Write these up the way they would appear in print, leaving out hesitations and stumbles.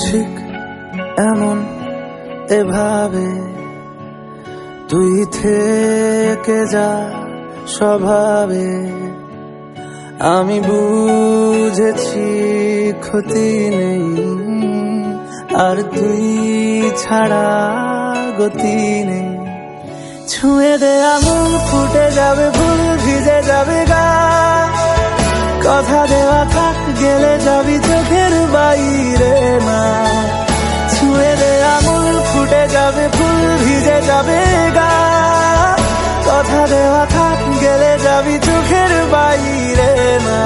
ঠিক এমন এভাবে তুই থেকে যা স্বভাবে। আমি বুঝেছি ক্ষতি নেই, আর তুই ছাড়া গতি নেই। ছুঁয়ে দে আঙুল, ফুটে যাবে ফুল, ভিজে যাবে গা। কথা দেওয়া থাক, গেলে যাবি চোখের বাইরে না। ছুঁয়ে দে আঙুল, ফুটে যাবে ফুল, ভিজে যাবে গা। কথা দেওয়া থাক, গেলে যাবি চোখের বাইরে না।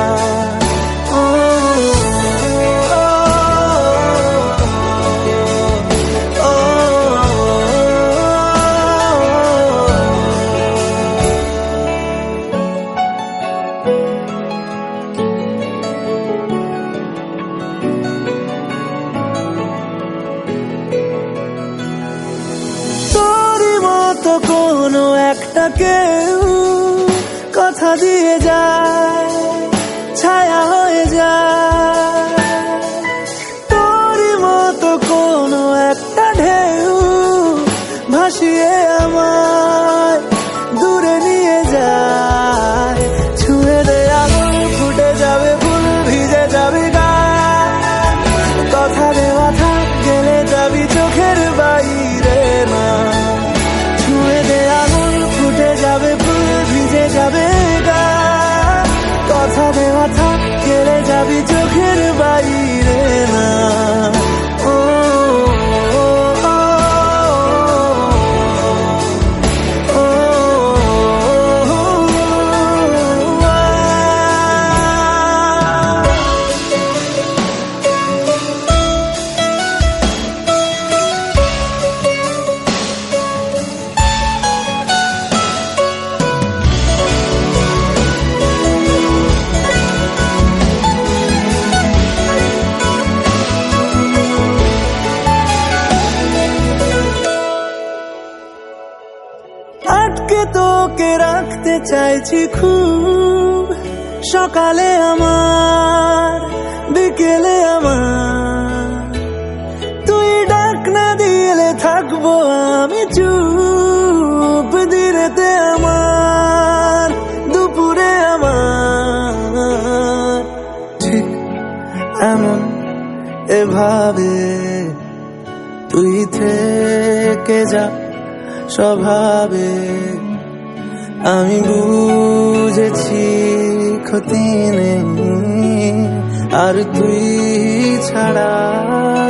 তো কোনো একটা কেউ কথা দিয়ে যায়, ছায়া হয়ে যায়। তোরই মতো কোনো একটা ঢেউ ভাসিয়ে আমায় দূরে নিয়ে যায়। ছুঁয়ে দে আঙুল, ফুটে যাবে ফুল, ভিজে যাবে গা। কথা দেওয়া থাক, গেলে যাবি চোখের বাইরে না। কথা দেওয়া থাক, গেলে যাবি চোখের বাইরে না। আটকে তোকে রাখতে চাইছি খুব, সকালে আমার, বিকেলে আমার। তুই ডাক না দিলে থাকবো আমি চুপ, দিনেতে আমার, দুপুরে আমার। ঠিক এমন এভাবে তুই থেকে যা স্বভাবে। আমি বুঝেছি ক্ষতি নেই, আর তুই ছাড়া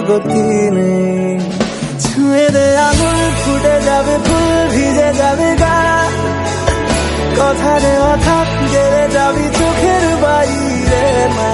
গতি নেই। ছুঁয়ে দে আঙুল, ফুটে যাবে ফুল, ভিজে যাবে গা। কথা দেওয়া থাক, গেলে যাবি চোখের বাইরে না।